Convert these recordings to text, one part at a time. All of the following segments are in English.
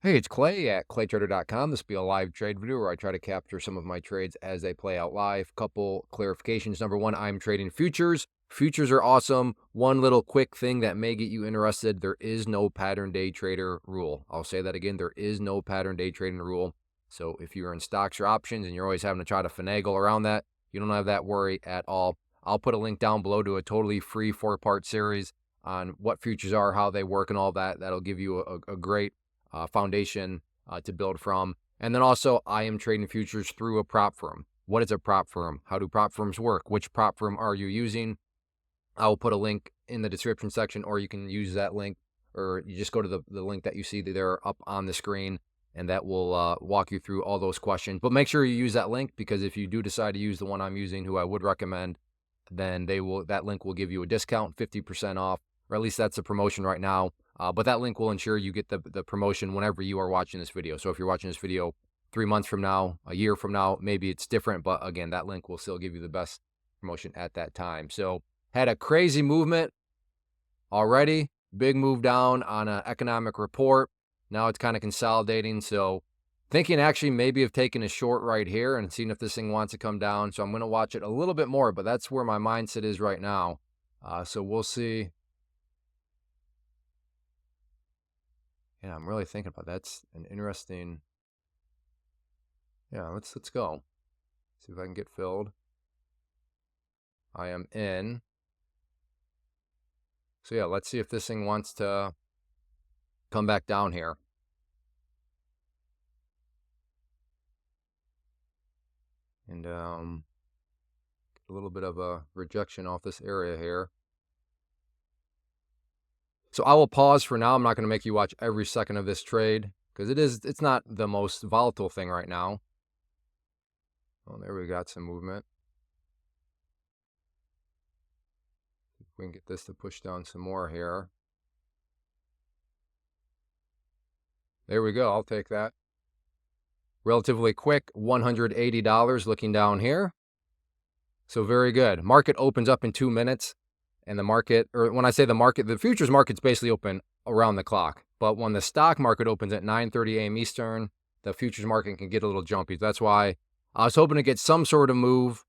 Hey, it's Clay at claytrader.com. This will be a live trade video where I try to capture some of my trades as they play out live. Couple clarifications. Number one, I'm trading futures. Futures are awesome. One little quick thing that may get you interested. There is no pattern day trader rule. I'll say that again. There is no pattern day trading rule. So if you're in stocks or options and you're always having to try to finagle around that, you don't have that worry at all. I'll put a link down below to a totally free 4-part series on what futures are, how they work, and all that. That'll give you a great foundation to build from. And then also, I am trading futures through a prop firm. What is a prop firm? How do prop firms work? Which prop firm are you using? I will put a link in the description section, or you can use that link, or you just go to the link that you see there up on the screen, and that will walk you through all those questions. But make sure you use that link, because if you do decide to use the one I'm using, who I would recommend, then that link will give you a discount, 50% off, or at least that's the promotion right now. But that link will ensure you get the promotion whenever you are watching this video. So if you're watching this video 3 months from now, a year from now, maybe it's different. But again, that link will still give you the best promotion at that time. So had a crazy movement already. Big move down on an economic report. Now it's kind of consolidating. So thinking actually maybe of taking a short right here and seeing if this thing wants to come down. So I'm going to watch it a little bit more, but that's where my mindset is right now. So we'll see. Yeah, I'm really thinking about that. That's an interesting. Yeah, let's go. See if I can get filled. I am in. So yeah, let's see if this thing wants to come back down here. And get a little bit of a rejection off this area here. So I will pause for now. I'm not going to make you watch every second of this trade, because it's not the most volatile thing right now. Oh, there we got some movement. See if we can get this to push down some more here. There we go. I'll take that. Relatively quick, $180 looking down here. So very good. Market opens up in 2 minutes. And the market, or when I say the market, the futures market's basically open around the clock. But when the stock market opens at 9:30 a.m. Eastern, the futures market can get a little jumpy. That's why I was hoping to get some sort of move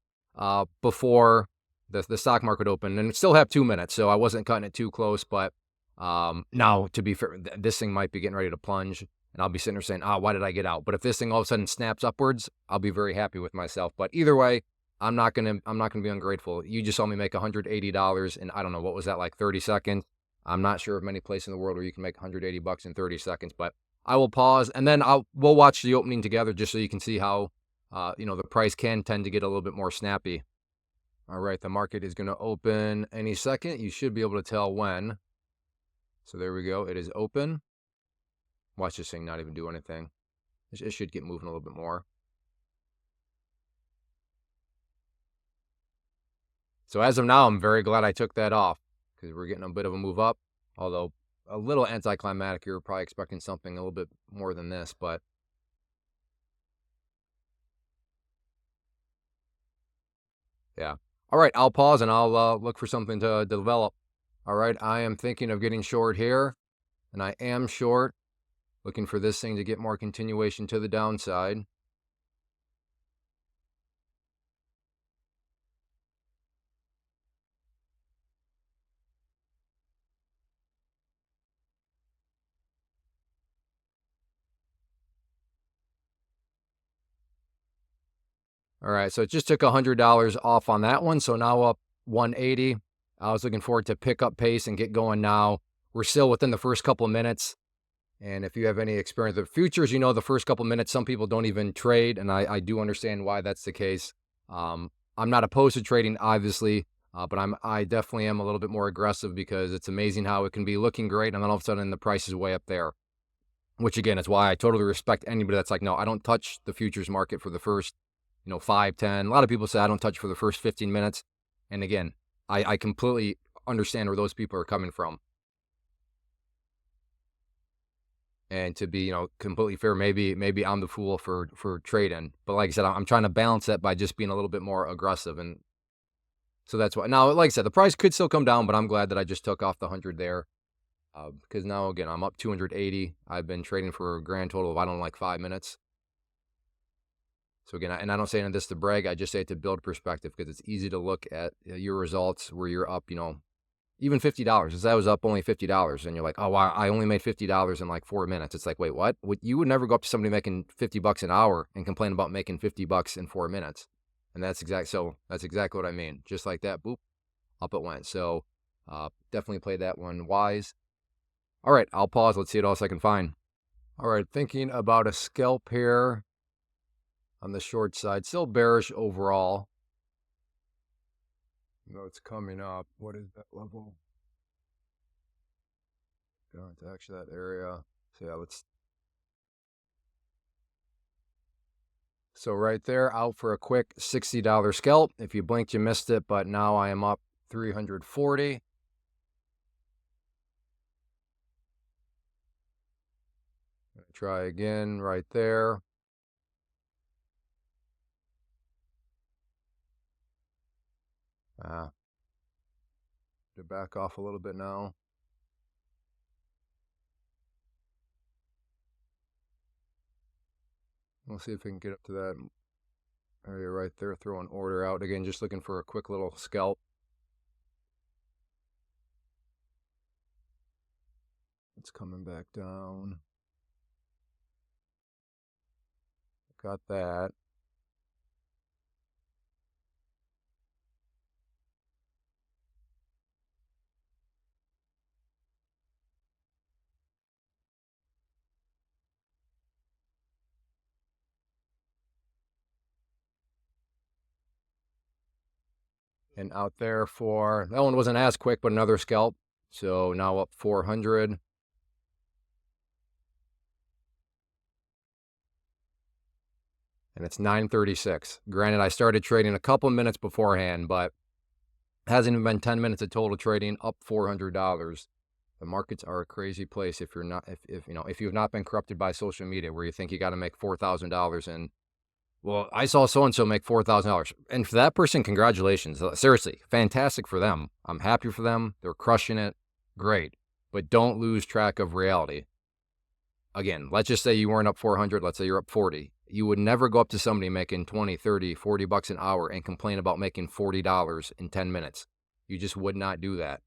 before the stock market opened, and still have 2 minutes, so I wasn't cutting it too close. But now, to be fair, this thing might be getting ready to plunge, and I'll be sitting there saying, why did I get out? But if this thing all of a sudden snaps upwards, I'll be very happy with myself. But either way, I'm not gonna be ungrateful. You just saw me make $180 in, I don't know, what was that, like 30 seconds? I'm not sure of many places in the world where you can make $180 in 30 seconds, but I will pause, and then we'll watch the opening together just so you can see how the price can tend to get a little bit more snappy. All right, the market is going to open any second. You should be able to tell when. So there we go. It is open. Watch this thing not even do anything. It should get moving a little bit more. So as of now, I'm very glad I took that off, because we're getting a bit of a move up, although a little anticlimactic. You're probably expecting something a little bit more than this, but yeah. All right, I'll pause and I'll look for something to develop. All right, I am thinking of getting short here, and I am short, looking for this thing to get more continuation to the downside. All right, so it just took $100 off on that one, so now up 180. I was looking forward to pick up pace and get going now. We're still within the first couple of minutes, and if you have any experience with futures, the first couple of minutes, some people don't even trade, and I do understand why that's the case. I'm not opposed to trading, obviously, but I definitely am a little bit more aggressive, because it's amazing how it can be looking great, and then all of a sudden the price is way up there. Which again is why I totally respect anybody that's like, no, I don't touch the futures market for the first 5, 10. A lot of people say I don't touch for the first 15 minutes. And again, I completely understand where those people are coming from. And to be, completely fair, maybe I'm the fool for trading. But like I said, I'm trying to balance that by just being a little bit more aggressive. And so that's why. Now, like I said, the price could still come down, but I'm glad that I just took off the 100 there. Because now, again, I'm up 280. I've been trading for a grand total of, I don't know, like 5 minutes. So again, and I don't say this to brag, I just say it to build perspective, because it's easy to look at your results where you're up, even $50. As I was up only $50, and you're like, oh, wow, I only made $50 in like 4 minutes. It's like, wait, what? You would never go up to somebody making $50 an hour and complain about making $50 in 4 minutes. And that's exactly what I mean. Just like that, boop, up it went. So definitely play that one wise. All right, I'll pause. Let's see what else I can find. All right, thinking about a scalp here on the short side. Still bearish overall. It's coming up. What is that level? Going to actually that area. So yeah, So right there, out for a quick $60 scalp. If you blinked, you missed it, but now I am up 340. Try again right there. To back off a little bit now. We'll see if we can get up to that area right there. Throw an order out. Again, just looking for a quick little scalp. It's coming back down. Got that. And out there for, that one wasn't as quick, but another scalp. So now up 400. And it's 9:36. Granted, I started trading a couple minutes beforehand, but hasn't even been 10 minutes of total trading, up $400. The markets are a crazy place if you're not, if you've not been corrupted by social media, where you think you got to make $4,000 and, well, I saw so-and-so make $4,000. And for that person, congratulations. Seriously, fantastic for them. I'm happy for them. They're crushing it. Great. But don't lose track of reality. Again, let's just say you weren't up 400. Let's say you're up 40. You would never go up to somebody making 20, 30, 40 bucks an hour and complain about making $40 in 10 minutes. You just would not do that.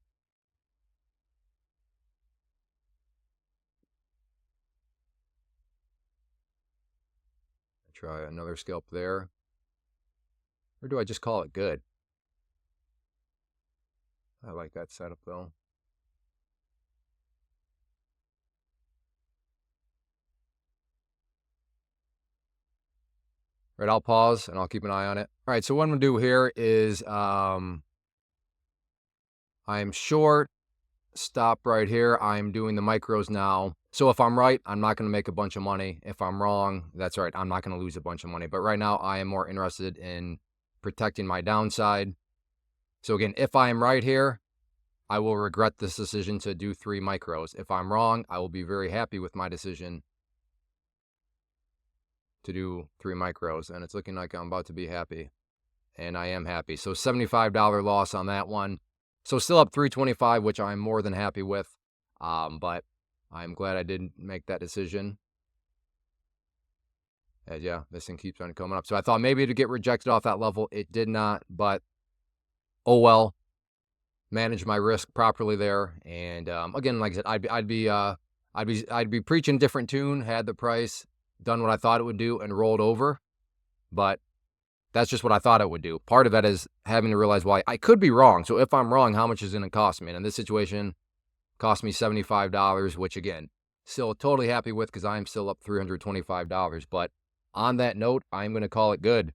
Try another scalp there. Or do I just call it good? I like that setup though. Right, I'll pause and I'll keep an eye on it. All right, so what I'm gonna do here is I'm short, stop right here. I'm doing the micros now. So if I'm right, I'm not gonna make a bunch of money. If I'm wrong, that's right, I'm not gonna lose a bunch of money. But right now I am more interested in protecting my downside. So again, if I am right here, I will regret this decision to do 3 micros. If I'm wrong, I will be very happy with my decision to do 3 micros, and it's looking like I'm about to be happy, and I am happy. So $75 loss on that one. So still up 325, which I'm more than happy with, but I'm glad I didn't make that decision. And yeah, this thing keeps on coming up. So I thought maybe it'd get rejected off that level. It did not, but oh well. Manage my risk properly there, and again, like I said, I'd be preaching a different tune had the price done what I thought it would do and rolled over, but that's just what I thought it would do. Part of that is having to realize why I could be wrong. So if I'm wrong, how much is it going to cost me? And in this situation, cost me $75, which again, still totally happy with because I'm still up $325. But on that note, I'm going to call it good.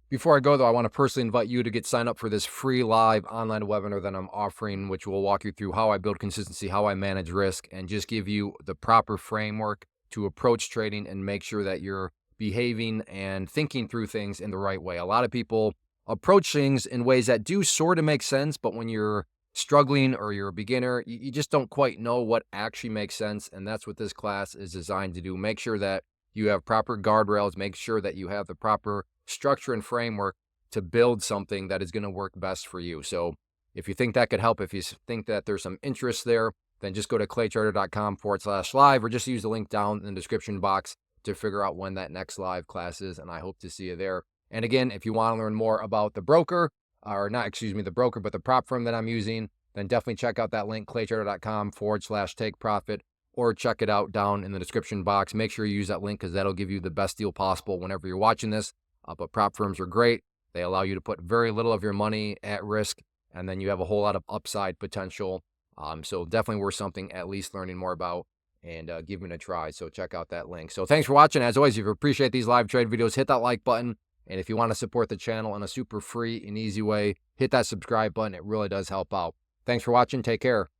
Before I go, though, I want to personally invite you to get signed up for this free live online webinar that I'm offering, which will walk you through how I build consistency, how I manage risk, and just give you the proper framework to approach trading and make sure that you're behaving and thinking through things in the right way. A lot of people approach things in ways that do sort of make sense, but when you're struggling or you're a beginner, you just don't quite know what actually makes sense. And that's what this class is designed to do. Make sure that you have proper guardrails, make sure that you have the proper structure and framework to build something that is going to work best for you. So if you think that could help, if you think that there's some interest there, then just go to claytrader.com/live or just use the link down in the description box to figure out when that next live class is. And I hope to see you there. And again, if you want to learn more about the broker, or not, excuse me, the broker, but the prop firm that I'm using, then definitely check out that link, claytrader.com/take profit, or check it out down in the description box. Make sure you use that link because that'll give you the best deal possible whenever you're watching this. But prop firms are great. They allow you to put very little of your money at risk, and then you have a whole lot of upside potential. So definitely worth something at least learning more about and giving it a try. So check out that link. So thanks for watching. As always, if you appreciate these live trade videos, hit that like button. And if you want to support the channel in a super free and easy way, hit that subscribe button. It really does help out. Thanks for watching. Take care.